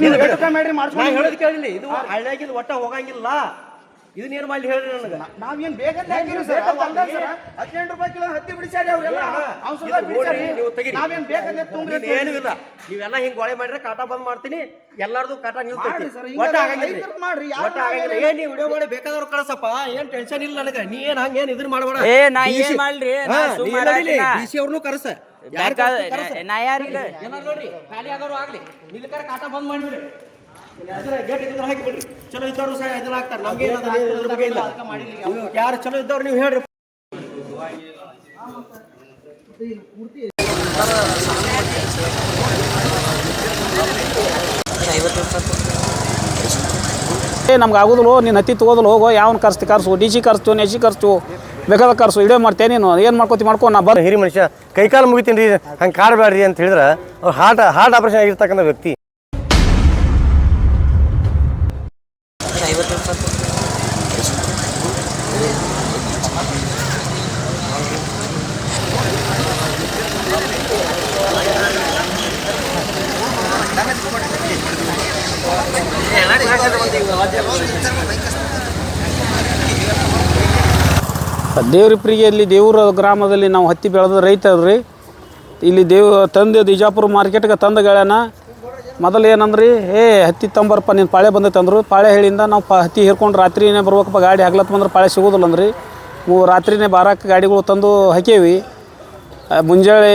ಹೇಳೋದು ಕೇಳಿಲ್ಲ, ಇದು ಹಳ್ಳಿಯಾಗಿಂದ ಒಟ್ಟ ಹೋಗಂಗಿಲ್ಲ. ಇದನ್ನೇನು ಮಾಡಿ ಹೇಳಿ ನನಗೆ. ನಾವೇನ್ ಬೇಗ 18 ರೂಪಾಯಿ ಕಿಲೋ ಹತ್ತಿ ಬಿಡಿಸ್ಯಾರಿ ಅವ್ರೆಲ್ಲ. ನಾವೇನ್ ಬೇಕಂದ್ರೆ ತುಂಬ್ರಿ ಏನು ಇಲ್ಲ. ನೀವೆಲ್ಲ ಹಿಂಗ್ ಗೋಳೆ ಮಾಡಿದ್ರೆ ಕಾಟ ಬಂದ್ ಮಾಡ್ತೀನಿ, ಎಲ್ಲಾರ್ದು ಕಾಟ ನಿಲ್ತೈತಿ. ಒಟ್ಟ ಆಗಂಗಿಲ್ಲ, ಒಟ್ಟ ಆಗಂಗಿಲ್ಲ. ಏನ್ ನೀವು ವಿಡಿಯೋ ಮಾಡಿ ಬೇಕಾದವ್ರು ಕಳ್ಸಪ್ಪ, ಏನ್ ಟೆನ್ಷನ್ ಇಲ್ಲ ನನಗೆ. ನೀ ಏನ್ ಹಂಗೇನ್ ಇದನ್ನ ಮಾಡಬೇಡ. ಡಿಸಿ ಅವ್ರನ್ನು ಕರ್ಸ, ನಾ ಯಾರಿಲ್ಲ ನೋಡ್ರಿ ಖಾಲಿ ಆಗೋರು ಆಗ್ಲಿ, ನಿಲ್ಕರ ಕಾಟ ಬಂದ್ ಮಾಡ್ಬಿಡ್ರಿ. ಗೇಟ್ ಇದ್ರೆ ಹಾಕಿ ಬಿಡ್ರಿ. ಚಲೋ ಇದ್ದವ್ರು ಸಹ ಇದನ್ನ ಹಾಕ್ತಾರೆ. ನಮ್ಗೆ ಯಾರು ಚಲೋ ಇದ್ದವ್ರು ನೀವು ಹೇಳ್ರಿ. ನಮ್ಗೆ ಆಗೋದಿಲ್ಲ, ನೀನು ಹತ್ತಿ ತಗೋದಿಲ್ಲ, ಹೋಗೋ ಯಾವನ್ ಕರ್ಸ್ತಿ ಕರ್ಸು, ಡಿ ಸಿ ಕರ್ಸ್ತು, ನೆಸಿ ಕರ್ಸ್ತು, ಬೇಕಾದ ಕರ್ಸು, ಇಡೇ ಮಾಡ್ತೇನೆ. ನೀನು ಏನು ಮಾಡ್ಕೊ ನಾ ಬರ್ ಹಿರಿ ಮನುಷ್ಯ ಕೈಕಾಲು ಮುಗಿತೀನಿ ರೀ, ಹಂಗೆ ಕಾಡಬೇಡ್ರಿ ಅಂತ ಹೇಳಿದ್ರೆ ಅವ್ರು ಹಾರ್ಟ್ ಆಪರೇಷನ್ ಆಗಿರ್ತಕ್ಕಂಥ ವ್ಯಕ್ತಿ. ದೇವ್ರಿಪ್ರಿಗೆಯಲ್ಲಿ ದೇವ್ರ ಗ್ರಾಮದಲ್ಲಿ ನಾವು ಹತ್ತಿ ಬೆಳೆದ ರೈತರು ರೀ. ಇಲ್ಲಿ ತಂದೆ ಬಿಜಾಪುರ ಮಾರ್ಕೆಟ್ಗೆ ತಂದ ಗೆಳೆಯನ ಮೊದಲು ಏನಂದ್ರಿ, ಹತ್ತಿ ತಂಬರಪ್ಪ ನೀನು ಪಾಳೆ ಬಂದೈತೆ ಅಂದರು. ಪಾಳೆ ಹೇಳಿಂದ ನಾವು ಹತ್ತಿ ಹೇರ್ಕೊಂಡು ರಾತ್ರಿನೇ ಬರ್ಬೇಕಪ್ಪ, ಗಾಡಿ ಹಗ್ಲತ್ತು ಬಂದ್ರೆ ಪಾಳೆ ಸಿಗೋದಿಲ್ಲ ಅಂದ್ರಿ. ರಾತ್ರಿನೇ ಬಾರಕ್ಕೆ ಗಾಡಿಗಳು ತಂದು ಹಾಕೇವಿ. ಮುಂಜಾನೆ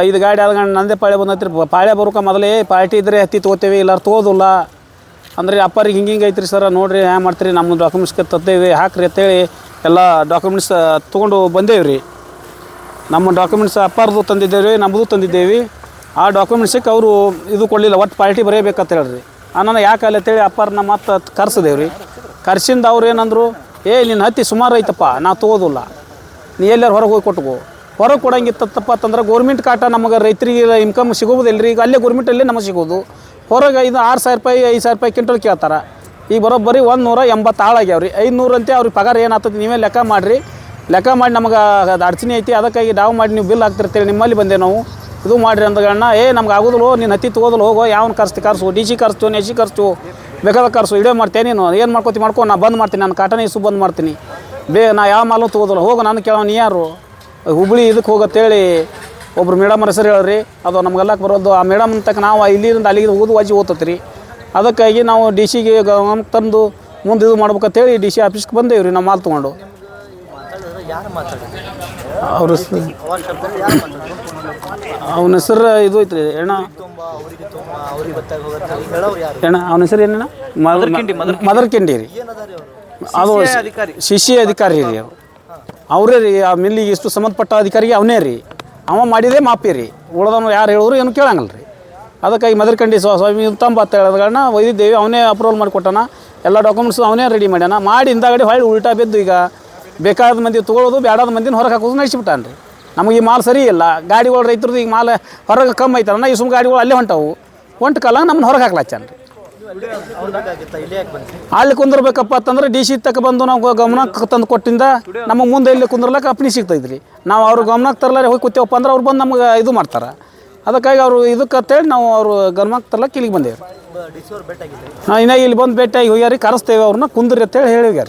5 ಗಾಡಿ ಆದ ನಂದೇ ಪಾಳೆ ಬಂದೈತ್ರಿ. ಪಾಳೆ ಬರೋಕೆ ಮೊದಲೇ ಪಾರ್ಟಿ ಇದ್ದರೆ ಹತ್ತಿ ತೊಗೋತೇವೆ, ಇಲ್ಲಾರು ತೊಗೋದಿಲ್ಲ ಅಂದ್ರೆ ಅಪ್ಪರಿಗೆ ಹಿಂಗೆ ಐತ್ರಿ ಸರ, ನೋಡಿರಿ ಹ್ಯಾಂಗೆ ಮಾಡ್ತೀರಿ, ನಮ್ಮ ಡಾಕ್ಯುಮೆಂಟ್ಸ್ಗೆ ತತ್ತೇವೆ ಹಾಕ್ರಿ ಅಂತೇಳಿ ಎಲ್ಲ ಡಾಕ್ಯುಮೆಂಟ್ಸ್ ತೊಗೊಂಡು ಬಂದೇವ್ರಿ. ನಮ್ಮ ಡಾಕ್ಯುಮೆಂಟ್ಸ್ ಅಪ್ಪಾರ್ದು ತಂದಿದ್ದೇವೆ, ನಮ್ಮದು ತಂದಿದ್ದೇವೆ. ಆ ಡಾಕ್ಯುಮೆಂಟ್ಸಿಗೆ ಅವರು ಇದು ಕೊಡಲಿಲ್ಲ, ಒಟ್ಟು ಪಾರ್ಟಿ ಬರೆಯಬೇಕಂತ ಹೇಳ್ರಿ. ನಾನು ಯಾಕೆ ಅಂತೇಳಿ ಅಪ್ಪಾರನ್ನ ಮತ್ತೆ ಕರ್ಸಿದೇವ್ರಿ. ಕರ್ಸಿಂದ ಅವ್ರು ಏನಂದರು, ನಿನ್ನ ಹತ್ತಿ ಸುಮಾರು ಐತಪ್ಪ, ನಾವು ತೊಗೋದಿಲ್ಲ, ನೀ ಎಲ್ಲಾರು ಹೊರಗೆ ಹೋಗಿ ಕೊಟ್ಕೋ. ಹೊರಗೆ ಕೊಡಂಗಿತ್ತಪ್ಪ ಅಂತಂದ್ರೆ ಗೋರ್ಮೆಂಟ್ ಕಾಟ ನಮಗೆ ರೈತರಿಗೆ ಇನ್ಕಮ್ ಸಿಗೋದಿಲ್ಲ ರೀ. ಈಗ ಅಲ್ಲೇ ಗೋರ್ಮೆಂಟಲ್ಲೇ ನಮಗೆ ಸಿಗೋದು. ಹೊರಗೆ ಇದು 6,000 ರೂಪಾಯಿ 5,000 ರೂಪಾಯಿ ಕ್ವಿಂಟಲ್ ಕೇಳ್ತಾರೆ. ಈಗ ಬರೋಬ್ಬರಿ 180 ಆಳಾಗ್ಯಾವ್ರಿ. 500 ಅಂತೆ ಅವ್ರಿಗೆ ಪಗಾರ ಏನಾಗ್ತದೆ ನೀವೇ ಲೆಕ್ಕ ಮಾಡಿರಿ. ಲೆಕ್ಕ ಮಾಡಿ ನಮಗೆ ಅದು ಅಡಚಣೆ ಐತಿ, ಅದಕ್ಕಾಗಿ ನಾವು ಮಾಡಿ ನೀವು ಬಿಲ್ ಹಾಕ್ತಿರ್ತೇವೆ, ನಿಮ್ಮಲ್ಲಿ ಬಂದೆ ನಾವು ಇದು ಮಾಡಿರಿ ಅಂದಗಣ್ಣ. ನಮ್ಗೆ ಆಗೋದಿಲ್ಲ, ನೀನು ಹತ್ತಿ ತೊಗೋದಿಲ್ಲ, ಹೋಗೋ ಯಾವನ್ ಕರ್ಸು, ಡಿ ಸಿ ಕರ್ಸ್ತು, ನೆಸಿ ಕರ್ಸ್ತು, ಬೇಕಾದ ಕರ್ಸು, ಇಡೇ ಮಾಡ್ತೇನೆ. ನೀನು ಏನು ಮಾಡ್ಕೊ ನಾ ಬಂದ್ ಮಾಡ್ತೀನಿ, ನಾನು ಕಾಟನ ಇಸು ಬಂದ್ ಮಾಡ್ತೀನಿ. ನಾ ಯಾವ ಮಾಲು ತೊಗೋದಿಲ್ಲ, ಹೋಗೋ ನಾನು ಕೇಳೋ ನೀ ಯಾರು ಹುಬ್ಳಿ ಇದಕ್ಕೆ ಹೋಗತ್ತೇಳಿ ಒಬ್ರು ಮೇಡಮ್ ಹೆಸರು ಹೇಳ್ರಿ. ಅದು ನಮಗೆಲ್ಲ ಬರೋದು. ಆ ಮೇಡಮ್ ತಕ್ಕ ನಾವು ಇಲ್ಲಿಂದ ಅಲ್ಲಿಗೆ ಹೋಗೋದು ವಾಜಿ ಓದ್ತತ್ರಿ. ಅದಕ್ಕಾಗಿ ನಾವು ಡಿ ಸಿಗೆ ತಂದು ಮುಂದೆ ಇದು ಮಾಡ್ಬೇಕಂತೇಳಿ ಡಿ ಸಿ ಆಫೀಸ್ಗೆ ಬಂದೇವ್ರಿ. ನಾವು ಮಾಲ್ ತೊಗೊಂಡು ಅವನ ಹೆಸರು ಇದು ಐತ್ರಿ ಅವನ ಹೆಸರು ಏನೇನ ಮದರ್ಕಿಂಡಿ ರೀ. ಅದು ಶಿಷ್ಯ ಅಧಿಕಾರಿ ರೀ. ಅವರೇ ರೀ ಆ ಮಿಲ್ಲಿಗೆ ಎಷ್ಟು ಸಂಬಂಧಪಟ್ಟ ಅಧಿಕಾರಿಗೆ ಅವನೇ ರೀ. ಅವ ಮಾಡಿದೇ ಮಾಪಿ ರೀ. ಉಳ್ದವನು ಯಾರು ಹೇಳಿದ್ರು ಏನು ಕೇಳಂಗಲ್ಲ ರೀ. ಅದಕ್ಕಾಗಿ ಮದರ್ಕಂಡಿ ಸ್ವಾಮಿ ತಂಬ ಅಂತ ಹೇಳಿದ್ಗಳನ್ನ ಒಯ್ದಿದ್ದೇವೆ. ಅವನೇ ಅಪ್ರೂವಲ್ ಮಾಡಿಕೊಟ್ಟಾನ, ಎಲ್ಲ ಡಾಕ್ಯುಮೆಂಟ್ಸ್ ಅವನೇ ರೆಡಿ ಮಾಡ್ಯಾನ. ಮಾಡಿ ಹಿಂದಾಗಡೆ ಹೊಳ್ಳಿ ಉಲ್ಟಾ ಬಿದ್ದು ಈಗ ಬೇಕಾದ ಮಂದಿ ತೊಗೊಳ್ಳೋದು, ಬೇಡಾದ ಮಂದಿನ ಹೊರಗೆ ಹಾಕೋದು ನಡೆಸಿಬಿಟ್ಟಾನ ರೀ. ನಮಗೆ ಈ ಮಾಲ್ ಸರಿ ಇಲ್ಲ. ಗಾಡಿಗಳು ರೈತರದ್ದು ಈಗ ಮಾಲ್ ಹೊರಗೆ ಕಮ್ಮಿ ಐತಲ್ಲ, ಈ ಸುಮ್ಮ ಗಾಡಿಗಳು ಅಲ್ಲೇ ಹೊಂಟವು. ಹೊಂಟ ಕಾಲ ನಮ್ಮನ್ನ ಹೊರಗೆ ಹಾಕ್ಲಾಚಾನ ರೀ. ಅಲ್ಲಿ ಕುಂದಿರ್ಬೇಕಪ್ಪ ಅಂತಂದ್ರೆ ಡಿ ಸಿ ತಕ್ಕ ಬಂದು ನಾವು ಗಮನಕ್ಕೆ ತಂದು ಕೊಟ್ಟಿಂದ ನಮಗೆ ಮುಂದೆ ಇಲ್ಲಿ ಕುಂದ್ರಲಕ್ಕೆ ಅಪ್ನಿ ಸಿಗ್ತೈತ್ರಿ. ನಾವು ಅವ್ರು ಗಮನಕ್ಕೆ ತರಲಾರೆ ಹೋಗಿ ಕೂತೇವಪ್ಪ ಅಂದ್ರೆ ಅವ್ರು ಬಂದು ನಮ್ಗೆ ಇದು ಮಾಡ್ತಾರೆ. ಅದಕ್ಕಾಗಿ ಅವರು ಇದಕ್ಕೆ ಅಂತೇಳಿ ನಾವು ಅವರು ಗಮನಕ್ಕೆ ತರ್ಲಕ್ಕೆ ಇಲ್ಲಿಗೆ ಬಂದೇವೆ. ಹಾಂ, ಇನ್ನು ಇಲ್ಲಿ ಬಂದು ಭೇಟಿಯಾಗಿ ಹೋಗ್ಯಾರಿ, ಕರೆಸ್ತೇವೆ ಅವ್ರನ್ನ ಕುಂದ್ರಿ ಅಂತೇಳಿ ಹೇಳಿವ್ಯಾರ.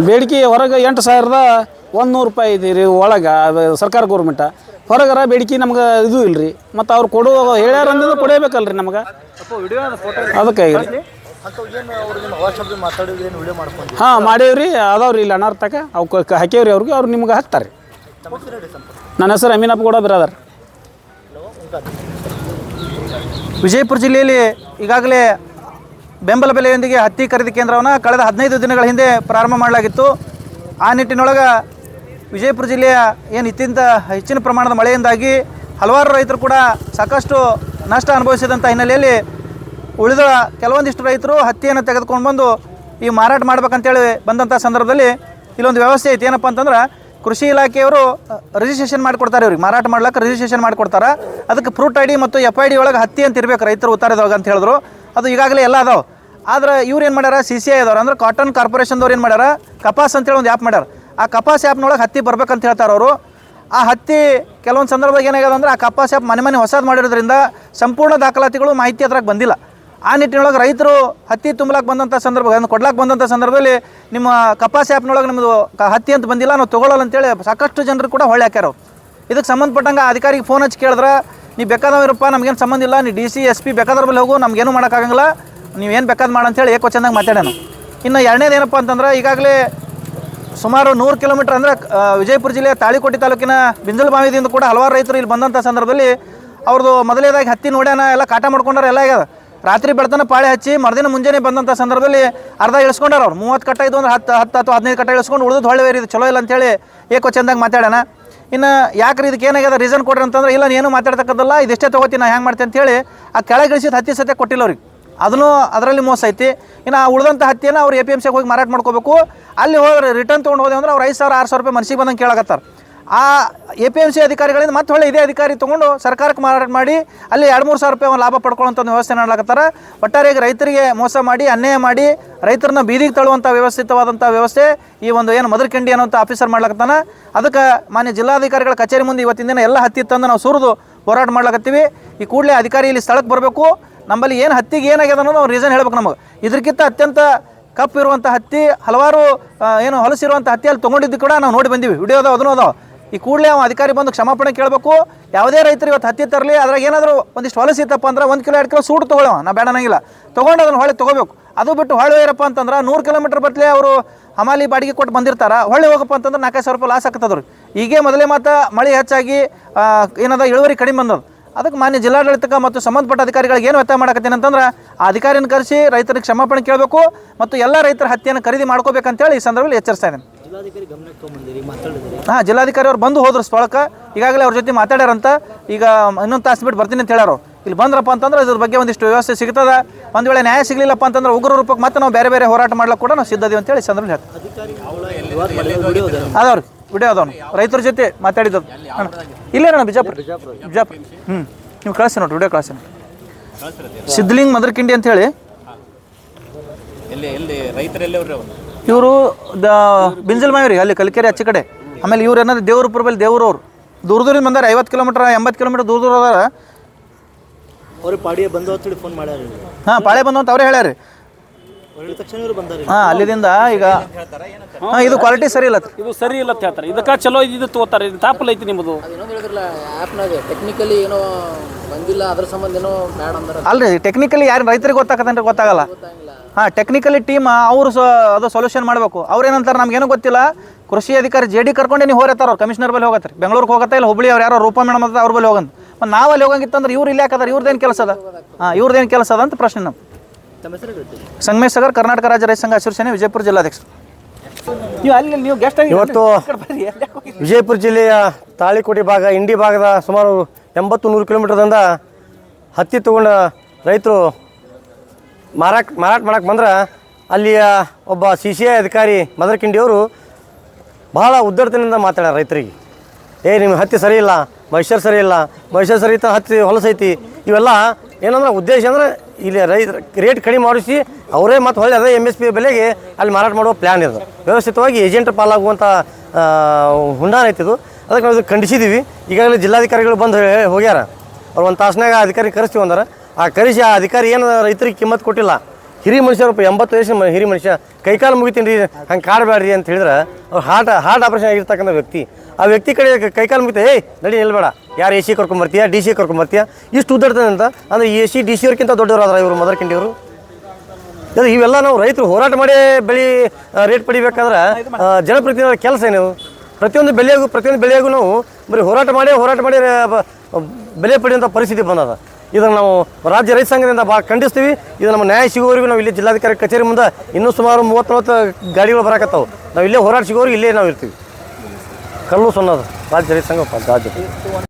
ಬೇಡಿಕೆ ಹೊರಗೆ 8,100 ರೂಪಾಯಿ ಇದೆ ರೀ ಒಳಗೆ ಸರ್ಕಾರ ಗೌರ್ಮೆಂಟ. ಹೊರಗರ ಬೇಡಿಕೆ ನಮ್ಗೆ ಇದು ಇಲ್ಲ ರೀ. ಮತ್ತು ಅವ್ರು ಹೇಳ್ಯಾರ ಅಂದ್ರೆ ಕೊಡಬೇಕಲ್ಲ ರೀ ನಮಗೆ. ಅದಕ್ಕಾಗಿ ಹಾಂ ಮಾಡೇವ್ರಿ. ಅದಾವ್ರಿ ಇಲ್ಲಿ ಅನರ್ಥಕ ಅವು ಹಾಕೇವ್ರಿ ಅವ್ರಿಗೆ. ಅವ್ರು ನಿಮ್ಗೆ ಹಾಕ್ತಾರೆ. ನನ್ನ ಹೆಸರು ಅಮೀನಪ್ಪ ಗೌಡ ಬಿರಾದರ್. ವಿಜಯಪುರ ಜಿಲ್ಲೆಯಲ್ಲಿ ಈಗಾಗಲೇ ಬೆಂಬಲ ಬೆಲೆಯೊಂದಿಗೆ ಹತ್ತಿ ಖರೀದಿ ಕೇಂದ್ರವನ್ನು ಕಳೆದ 15 ದಿನಗಳ ಹಿಂದೆ ಪ್ರಾರಂಭ ಮಾಡಲಾಗಿತ್ತು. ಆ ನಿಟ್ಟಿನೊಳಗೆ ವಿಜಯಪುರ ಜಿಲ್ಲೆಯ ಏನು ಹೆಚ್ಚಿನ ಪ್ರಮಾಣದ ಮಳೆಯಿಂದಾಗಿ ಹಲವಾರು ರೈತರು ಕೂಡ ಸಾಕಷ್ಟು ನಷ್ಟ ಅನುಭವಿಸಿದಂಥ ಹಿನ್ನೆಲೆಯಲ್ಲಿ ಉಳಿದ ಕೆಲವೊಂದಿಷ್ಟು ರೈತರು ಹತ್ತಿಯನ್ನು ತೆಗೆದುಕೊಂಡು ಬಂದು ಈ ಮಾರಾಟ ಮಾಡ್ಬೇಕಂತೇಳಿ ಬಂದಂಥ ಸಂದರ್ಭದಲ್ಲಿ ಇಲ್ಲೊಂದು ವ್ಯವಸ್ಥೆ ಐತಿ. ಏನಪ್ಪ ಅಂತಂದ್ರೆ ಕೃಷಿ ಇಲಾಖೆಯವರು ರಿಜಿಸ್ಟ್ರೇಷನ್ ಮಾಡಿಕೊಡ್ತಾರೆ. ಇವ್ರಿಗೆ ಮಾರಾಟ ಮಾಡ್ಲಿಕ್ಕೆ ರಿಜಿಸ್ಟ್ರೇಷನ್ ಮಾಡಿಕೊಡ್ತಾರೆ. ಅದಕ್ಕೆ ಫ್ರೂಟ್ ID ಮತ್ತು FID ಒಳಗೆ ಹತ್ತಿ ಅಂತ ಇರಬೇಕು ರೈತರು ಉತ್ತಾರದೊಳಗೆ ಅಂತ ಹೇಳಿದ್ರು. ಅದು ಈಗಾಗಲೇ ಎಲ್ಲ ಅದಾವೆ. ಆದ್ರೆ ಇವ್ರು ಏನು ಮಾಡ್ಯಾರ, CCI ಅದವ್ರು ಅಂದ್ರೆ ಕಾಟನ್ ಕಾರ್ಪೊರೇಷನ್ದವ್ರು ಏನು ಮಾಡ್ಯಾರ, ಕಪಾಸ್ ಅಂತೇಳಿ ಒಂದು ಆ್ಯಪ್ ಮಾಡ್ಯಾರ. ಆ ಕಪಾಸ್ ಆ್ಯಪ್ನೊಳಗೆ ಹತ್ತಿ ಬರ್ಬೇಕಂತ ಹೇಳ್ತಾರೆ ಅವರು. ಆ ಹತ್ತಿ ಕೆಲವೊಂದು ಸಂದರ್ಭದಾಗ ಏನಾಗ್ಯದ ಅಂದರೆ ಆ ಕಪ್ಪಾ ಶಾಪ್ ಮನೆ ಹೊಸದು ಮಾಡಿರೋದ್ರಿಂದ ಸಂಪೂರ್ಣ ದಾಖಲಾತಿಗಳು ಮಾಹಿತಿ ಅದ್ರಾಗ ಬಂದಿಲ್ಲ. ಆ ನಿಟ್ಟಿನೊಳಗೆ ರೈತರು ಹತ್ತಿ ತುಂಬಲಾಕ ಬಂದಂಥ ಸಂದರ್ಭ ಕೊಡ್ಲಾಕ ಬಂದಂಥ ಸಂದರ್ಭದಲ್ಲಿ ನಿಮ್ಮ ಕಪ್ಪಾ ಶಾಪ್ನೊಳಗೆ ನಿಮ್ಮದು ಹತ್ತಿ ಅಂತ ಬಂದಿಲ್ಲ, ನಾವು ತೊಗೊಳ್ಳಲ್ಲ ಅಂತೇಳಿ ಸಾಕಷ್ಟು ಜನರು ಕೂಡ ಹೊಳ್ಳಿ ಹಾಕ್ಯಾರ. ಇದಕ್ಕೆ ಸಂಬಂಧಪಟ್ಟಂಗೆ ಅಧಿಕಾರಿಗೆ ಫೋನ್ ಹಚ್ಚಿ ಕೇಳಿದ್ರೆ ನೀವು ಬೇಕಾದವರಪ್ಪ ನಮಗೇನು ಸಂಬಂಧ ಇಲ್ಲ, ನೀವು DC SP ಬೇಕಾದ್ರ ಬಲ್ಲಿ ಹೋಗು, ನಮಗೇನು ಮಾಡೋಕ್ಕಾಗಂಗಿಲ್ಲ, ನೀವೇನು ಬೇಕಾದ್ ಮಾಡಂತೇಳಿ ಏಕವಚನದಾಗ ಮಾತಾಡ್ಯಾನು. ಇನ್ನು ಎರಡನೇದು ಏನಪ್ಪ ಅಂತಂದ್ರೆ ಈಗಾಗಲೇ ಸುಮಾರು 100 ಕಿಲೋಮೀಟ್ರ್ ಅಂದರೆ ವಿಜಯಪುರ ಜಿಲ್ಲೆಯ ತಾಳಿಕೋಟೆ ತಾಲೂಕಿನ ಬಿಂಜಲಬಾವಿದಿಂದ ಕೂಡ ಹಲವಾರು ರೈತರು ಇಲ್ಲಿ ಬಂದಂಥ ಸಂದರ್ಭದಲ್ಲಿ ಅವ್ರದ್ದು ಮೊದಲೇದಾಗಿ ಹತ್ತಿ ನೋಡ್ಯಾನ, ಎಲ್ಲ ಕಾಟ ಮಾಡ್ಕೊಂಡಾರ, ಎಲ್ಲ ಆಗ್ಯದ. ರಾತ್ರಿ ಬೆಳ್ತಾನ ಪಾಳೆ ಹಚ್ಚಿ ಮರುದಿನ ಮುಂಜಾನೆ ಬಂದಂಥ ಸಂದರ್ಭದಲ್ಲಿ ಅರ್ಧ ಇಳಿಸ್ಕೊಂಡಾರ ಅವ್ರು. 30 ಕಟ್ಟ ಇದು ಅಂದ್ರೆ 10 ಅಥವಾ 15 ಕಟ್ಟ ಇಳಿಸ್ಕೊಂಡು ಉಳಿದು ಹೊಳ್ಳೆ ಇದು ಚಲೋ ಇಲ್ಲ ಅಂತೇಳಿ ಏಕವಚನದಾಗ ಮಾತಾಡ್ಯಾನ. ಇನ್ನು ಯಾಕ್ರಿ ಇದಕ್ಕೆ ಏನಾಗ್ಯದ ರೀಸನ್ ಕೊಡ್ರಿ ಅಂತಂದ್ರೆ, ಇಲ್ಲ ನೀನು ಮಾತಾಡ್ತಕ್ಕದ್ದಲ್ಲ, ಇದಿಷ್ಟೇ ತೊಗೋತೀನಿ ನಾ ಹೆಂಗೆ ಮಾಡ್ತೀನಿ ಅಂತೇಳಿ ಆ ಕೆಳಗಿಳಿಸಿದ ಹತ್ತಿ ಸತ್ಯ ಕೊಟ್ಟಿಲ್ಲ ಅವ್ರಿಗೆ. ಅದನ್ನು ಅದರಲ್ಲಿ ಮೋಸ ಐತಿ. ಇನ್ನು ಆ ಉಳಿದಂಥ ಹತ್ತಿಯನ್ನು ಅವ್ರು APMCಗೆ ಹೋಗಿ ಮಾರಾಟ ಮಾಡ್ಕೋಬೇಕು. ಅಲ್ಲಿ ಹೋಗಿ ರಿಟರ್ನ್ ತೊಗೊಂಡು ಹೋದೆ ಅಂದ್ರೆ ಅವ್ರು 5,000-6,000 ರೂಪಾಯಿ ಮನ್ಸಿಗೆ ಬಂದಂಗೆ ಕೇಳಾಕತ್ತಾರೆ. ಆ APMC ಅಧಿಕಾರಿಗಳಿಂದ ಮತ್ತೆ ಹೊಳ್ಳೆ ಇದೇ ಅಧಿಕಾರಿ ತೊಗೊಂಡು ಸರ್ಕಾರಕ್ಕೆ ಮಾರಾಟ ಮಾಡಿ ಅಲ್ಲಿ 2-3 ಸಾವಿರ ರೂಪಾಯಿ ಲಾಭ ಪಡ್ಕೊಳ್ಳೋಂಥ ವ್ಯವಸ್ಥೆ ಮಾಡಲಾಕತ್ತಾರೆ. ಒಟ್ಟಾರೆಯಾಗಿ ರೈತರಿಗೆ ಮೋಸ ಮಾಡಿ ಅನ್ಯಾಯ ಮಾಡಿ ರೈತರನ್ನ ಬೀದಿಗೆ ತಳ್ಳುವಂಥ ವ್ಯವಸ್ಥಿತವಾದಂಥ ವ್ಯವಸ್ಥೆ ಈ ಒಂದು ಏನು ಮದರ್ಕಂಡಿ ಅನ್ನೋಂಥ ಆಫೀಸರ್ ಮಾಡ್ಲಾಕತ್ತಾನ. ಅದಕ್ಕೆ ಮಾನ್ಯ ಜಿಲ್ಲಾಧಿಕಾರಿಗಳ ಕಚೇರಿ ಮುಂದೆ ಇವತ್ತಿನ ದಿನ ಎಲ್ಲ ಹತ್ತಿ ತಂದು ನಾವು ಸುರಿದು ಹೋರಾಟ ಮಾಡ್ಲಾಕತ್ತೀವಿ. ಈ ಕೂಡಲೇ ಅಧಿಕಾರಿ ಇಲ್ಲಿ ಸ್ಥಳಕ್ಕೆ ಬರಬೇಕು. ನಮ್ಮಲ್ಲಿ ಏನು ಹತ್ತಿಗೆ ಏನಾಗ್ಯದ ಅನ್ನೋದು ಅವ್ರು ರೀಸನ್ ಹೇಳ್ಬೇಕು ನಮಗೆ. ಇದಕ್ಕಿಂತ ಅತ್ಯಂತ ಕಪ್ಪು ಇರುವಂಥ ಹತ್ತಿ, ಹಲವಾರು ಏನು ಹೊಲಸಿರುವಂಥ ಹತ್ತಿ ಅಲ್ಲಿ ತೊಗೊಂಡಿದ್ದು ಕೂಡ ನಾವು ನೋಡಿ ಬಂದೀವಿ, ವಿಡಿಯೋ ಅದಾವ, ಅದನ್ನು ಅದಾವ. ಈ ಕೂಡಲೇ ಅವ ಅಧಿಕಾರಿ ಬಂದು ಕ್ಷಮಾಪಣೆ ಕೇಳಬೇಕು. ಯಾವುದೇ ರೈತರು ಇವತ್ತು ಹತ್ತಿ ತರಲಿ, ಅದ್ರಾಗ ಏನಾದರೂ ಒಂದಿಷ್ಟು ಹೊಲಸಿತ್ತಪ್ಪ ಅಂದ್ರೆ 1 ಕಿಲೋ 2 ಕಿಲೋ ಸೂಡು ತೊಗೊಳ್ಳವ, ನಾ ಬೇಡ ಅನ್ನಂಗಿಲ್ಲ, ತೊಗೊಂಡು ಅದನ್ನು ಹೊಳೆ ತೊಗೋಬೇಕು. ಅದು ಬಿಟ್ಟು ಹೊಳೆ ಇರಪ್ಪ ಅಂತಂದ್ರೆ 100 ಕಿಲೋಮೀಟ್ರ್ ಬದಲೇ ಅವರು ಹಮಾಲಿ ಬಾಡಿಗೆ ಕೊಟ್ಟು ಬಂದಿರ್ತಾರೆ, ಹೊಳೆ ಹೋಗಪ್ಪ ಅಂತಂದ್ರೆ 4,000 ರೂಪಾಯಿ ಲಾಸ್ ಆಗ್ತದ್ರಿ. ಈಗೇ ಮೊದಲೇ ಮಾತ್ರ ಮಳೆ ಹೆಚ್ಚಾಗಿ ಏನದ ಇಳುವರಿ ಕಡಿಮೆ ಬಂದದ್ದು. ಅದಕ್ಕೆ ಮಾನ್ಯ ಜಿಲ್ಲಾಡಳಿತಕ್ಕೆ ಮತ್ತು ಸಂಬಂಧಪಟ್ಟ ಅಧಿಕಾರಿಗಳಿಗೆ ಏನು ಒತ್ತಾಯ ಮಾಡಕತ್ತೀನಿ ಅಂತಂದ್ರೆ, ಆ ಅಧಿಕಾರಿಯನ್ನು ಕರೆಸಿ ರೈತರಿಗೆ ಕ್ಷಮಾಪಣೆ ಕೇಳಬೇಕು ಮತ್ತು ಎಲ್ಲ ರೈತರ ಹತ್ತಿಯನ್ನು ಖರೀದಿ ಮಾಡ್ಕೋಬೇಕಂತೇಳಿ ಈ ಸಂದರ್ಭದಲ್ಲಿ ಎಚ್ಚರಿಸ್ತಾ ಇದ್ದೀನಿ. ಹಾಂ, ಜಿಲ್ಲಾಧಿಕಾರಿ ಅವ್ರು ಬಂದು ಹೋದ್ರು ಸ್ಥಳಕ್ಕೆ, ಈಗಾಗಲೇ ಅವ್ರ ಜೊತೆ ಮಾತಾಡ್ಯಾರಂತ. ಈಗ ಇನ್ನೊಂದು ತಾಸು ಬಿಟ್ಟು ಬರ್ತೀನಿ ಅಂತ ಹೇಳ್ಯಾರು. ಇಲ್ಲಿ ಬಂದ್ರಪ್ಪ ಅಂತಂದ್ರೆ ಇದ್ರ ಬಗ್ಗೆ ಒಂದಿಷ್ಟು ವ್ಯವಸ್ಥೆ ಸಿಗ್ತದೆ. ಒಂದು ವೇಳೆ ನ್ಯಾಯ ಸಿಗಲಿಲ್ಲಪ್ಪ ಅಂತಂದ್ರೆ ಉಗ್ರ ರೂಪಕ್ಕೆ ಮತ್ತೆ ನಾವು ಬೇರೆ ಬೇರೆ ಹೋರಾಟ ಮಾಡ್ಲಿಕ್ಕೆ ಕೂಡ ನಾವು ಸಿದ್ಧದೀವಿ ಅಂತೇಳಿ ಈ ಸಂದರ್ಭದಲ್ಲಿ ಹೇಳ್ತೀವಿ. ಅದಾವ್ರಿ ವಿಡಿಯೋ ಅದಾವ, ರೈತರ ಜೊತೆ ಮಾತಾಡಿದ್ದದು. ಇಲ್ಲೇ ನಾನು ಬಿಜಾಪುರ. ನೀವು ಕಳಿಸಿ ನೋಡ್ರಿ, ವಿಡಿಯೋ ಕಳಿಸಿ. ಸಿದ್ಧಲಿಂಗ್ ಮದರ್ಕಿಂಡಿ ಅಂತ ಹೇಳಿ ಇವರು ಬಿಂಜಲ್ಮಾಯಿ ಅಲ್ಲಿ ಕಲಿಕೆರೆ ಆಚೆ ಕಡೆ. ಆಮೇಲೆ ಇವ್ರು ಏನಾದ್ರು ದೇವ್ರಪುರ ಬಲ್ಲಿ ದೇವ್ರವ್ರು ದೂರದಿಂದ ಬಂದಾರೆ, 50 ಕಿಲೋಮೀಟ್ರ್ 80 ಕಿಲೋಮೀಟ್ರ್ ದೂರ ಅದಾರ. ಅವ್ರಿಗೆ ಪಾಡಿಗೆ ಬಂದು ಅಂತೇಳಿ ಫೋನ್ ಮಾಡ್ಯಾರ. ಹಾಂ, ಪಾಳೆ ಬಂದು ಅಂತ ಅವರೇ ಹೇಳ್ಯಾರಿ. ತಕ್ಷಣ ಇವರು ಬಂದಾರೆ. ಹಾಂ, ಅಲ್ಲಿದಿಂದ ಈಗ ಹಾಂ ಇದು ಕ್ವಾಲಿಟಿ ಸರಿ ಇಲ್ಲ, ಇದು ಸರಿ ಇಲ್ಲ ಅಂತ ಹೇಳ್ತಾರೆ. ಇದಕ್ಕೆ ಚಲೋ ಇದು ತಗೋತಾರೆ, ಇದು ತಾಪಲ್ ಐತಿ ನಿಮ್ಮದು. ಇನ್ನೊಂದು ಹೇಳಿದ್ರಲ್ಲ ಆ್ಯಪ್ನಾಗೆ ಟೆಕ್ನಿಕಲಿ ಏನೋ ಬಂದಿಲ್ಲ, ಅದ್ರ ಸಂಬಂಧ ಏನೋ ಬ್ಯಾಡ ಅಂದ್ರೆ ಅಲ್ರಿ. ಟೆಕ್ನಿಕಲಿ ಯಾರು ರೈತರಿಗೆ ಗೊತ್ತಾಗತ್ತಂದ್ರೆ ಗೊತ್ತಾಗಲ್ಲ. ಹಾಂ, ಟೆಕ್ನಿಕಲಿ ಟೀಮ್ ಅವರು ಅದು ಸೊಲ್ಯೂಷನ್ ಮಾಡಬೇಕು. ಅವ್ರೇನಂತಾರೆ ನಮ್ಗೇನೋ ಗೊತ್ತಿಲ್ಲ, ಕೃಷಿ ಅಧಿಕಾರಿ JD ಕರ್ಕೊಂಡು ನೀವು ಹೋಗ್ತಾರ, ಅವ್ರು ಕಮಿಷನರ್ ಬಲ್ಲಿ ಹೋಗತ್ತಾರೆ, ಬೆಂಗಳೂರಿಗೆ ಹೋಗತ್ತಾ ಇಲ್ಲ ಹುಬ್ಳಿ ಅವ್ರು ಯಾರೋ ರೂಪ ಮೇಡಮ್ ಅಂತ ಅವ್ರ ಬಲ್ಲಿ ಹೋಗಂತ. ಮತ್ತು ನಾವು ಅಲ್ಲಿ ಹೋಗಂಗಿತ್ತಂದ್ರೆ ಇವ್ರು ಇಲ್ಲಿ ಯಾಕಂದ್ರೆ ಇವ್ರದ್ದೇನು ಕೆಲಸ ಅದ? ಹಾಂ, ಇವ್ರದ್ದೇನು ಕೆಲಸ ಅದ ಅಂತ ಪ್ರಶ್ನೆ. ನಾವು ಸಂಗಮೇಶ್ ಸಾಗರ್, ಕರ್ನಾಟಕ ರಾಜ್ಯ ರೈತ ಸಂಘ ಹಸಿರು ಸೇನೆ ವಿಜಯಪುರ ಜಿಲ್ಲಾಧ್ಯಕ್ಷರು. ನೀವು ಅಲ್ಲಿ ನೀವು ಗೆಸ್ಟ್ ಆಗಿ ಇವತ್ತು ವಿಜಯಪುರ ಜಿಲ್ಲೆಯ ತಾಳಿಕೋಟೆ ಭಾಗ, ಇಂಡಿ ಭಾಗದ ಸುಮಾರು 80-100 ಕಿಲೋಮೀಟರ್ದಿಂದ ಹತ್ತಿ ತೊಗೊಂಡ ರೈತರು ಮಾರಾಟ ಮಾಡಕ್ಕೆ ಬಂದ್ರೆ ಅಲ್ಲಿಯ ಒಬ್ಬ CCI ಅಧಿಕಾರಿ ಮದರ್ಕಿಂಡಿಯವರು ಬಹಳ ಉದ್ದಟತನದಿಂದ ಮಾತಾಡ್ಯಾರ ರೈತರಿಗೆ. ನಿಮ್ಮ ಹತ್ತಿ ಸರಿ ಇಲ್ಲ, ಮೈಸೂರು ಸರಿ ಇಲ್ಲ, ಮೈಸೂರು ಸರಿ ಇತ್ತ ಹತ್ತಿ ಹೊಲಸೈತಿ. ಇವೆಲ್ಲ ಏನಂದ್ರೆ ಉದ್ದೇಶ ಅಂದರೆ ಇಲ್ಲಿ ರೈತರ ರೇಟ್ ಕಡಿಮೆ ಮಾಡಿಸಿ ಅವರೇ ಮತ್ತು ಹೊಳ್ಳಿ ಅದೇ MSP ಬೆಲೆಗೆ ಅಲ್ಲಿ ಮಾರಾಟ ಮಾಡುವ ಪ್ಲ್ಯಾನ್ ಇದೆ. ವ್ಯವಸ್ಥಿತವಾಗಿ ಏಜೆಂಟ್ ಪಾಲಾಗುವಂಥ ಹುಂಡಾನ ಐತಿದು. ಅದಕ್ಕೆ ನಾವು ಖಂಡಿಸಿದ್ದೀವಿ. ಈಗಾಗಲೇ ಜಿಲ್ಲಾಧಿಕಾರಿಗಳು ಬಂದು ಹೋಗ್ಯಾರ. ಅವ್ರು ಒಂದು ತಾಸ್ನಾಗ ಅಧಿಕಾರಿ ಕರೆಸ್ತೀವಿ ಅಂದಾರೆ. ಆ ಕರೆಸಿ ಆ ಅಧಿಕಾರಿ ಏನು ರೈತರಿಗೆ ಕಿಮ್ಮತ್ತು ಕೊಟ್ಟಿಲ್ಲ. ಹಿರಿ ಮನುಷ್ಯರು 80 ವಯಸ್ಸಿನ ಹಿರಿ ಮನುಷ್ಯ, ಕೈಕಾಲು ಮುಗಿತೀನಿ ರೀ, ಹಂಗೆ ಕಾಡಬೇಡ್ರಿ ಅಂತ ಹೇಳಿದ್ರೆ ಅವ್ರು ಹಾರ್ಟ್ ಆಪ್ರೇಷನ್ ಆಗಿರ್ತಕ್ಕಂಥ ವ್ಯಕ್ತಿ. ಆ ವ್ಯಕ್ತಿ ಕಡೆ ಕೈಕಾಲು ಮುಗಿತ, ನಡಿ ನಿಲ್ಬೇಡ, ಯಾರು AC ಕರ್ಕೊಂಬರ್ತೀಯ, DC ಕರ್ಕೊಂಬರ್ತೀಯ, ಇಷ್ಟು ಉದ್ದಾಡ್ತಾನೆ ಅಂತ. ಅಂದರೆ AC DC ಅವ್ರಿಗಿಂತ ದೊಡ್ಡವರಾದ್ರೆ ಇವರು ಮದರ್ಕಿಂಡಿಯವರು. ಇವೆಲ್ಲ ನಾವು ರೈತರು ಹೋರಾಟ ಮಾಡಿ ಬೆಳೆ ರೇಟ್ ಪಡಿಬೇಕಾದ್ರೆ ಜನಪ್ರತಿನಿಧಿಗಳ ಕೆಲಸ ಏನು? ಪ್ರತಿಯೊಂದು ಬೆಳೆಯಾಗೂ ನಾವು ಬರೀ ಹೋರಾಟ ಮಾಡಿ ಬೆಲೆ ಪಡೆಯುವಂಥ ಪರಿಸ್ಥಿತಿ ಬಂದದ. ಇದನ್ನು ನಾವು ರಾಜ್ಯ ರೈತ ಸಂಘದಿಂದ ಭಾಳ ಖಂಡಿಸ್ತೀವಿ. ಇದು ನಮ್ಮ ನ್ಯಾಯ ಸಿಗೋವರೆಗೂ ನಾವು ಇಲ್ಲಿ ಜಿಲ್ಲಾಧಿಕಾರಿ ಕಚೇರಿ ಮುಂದೆ ಇನ್ನೂ ಸುಮಾರು 30-40 ಗಾಡಿಗಳು ಬರಾಕತ್ತಾವೆ. ನಾವು ಇಲ್ಲೇ ಹೋರಾಟ ಸಿಗೋವರೆಗೂ ಇಲ್ಲೇ ನಾವು ಇರ್ತೀವಿ. ಕಲ್ಲು ಸೊನ್ನದು ರಾಜ್ಯ ರೈತ ಸಂಘ ರಾಜ್ಯ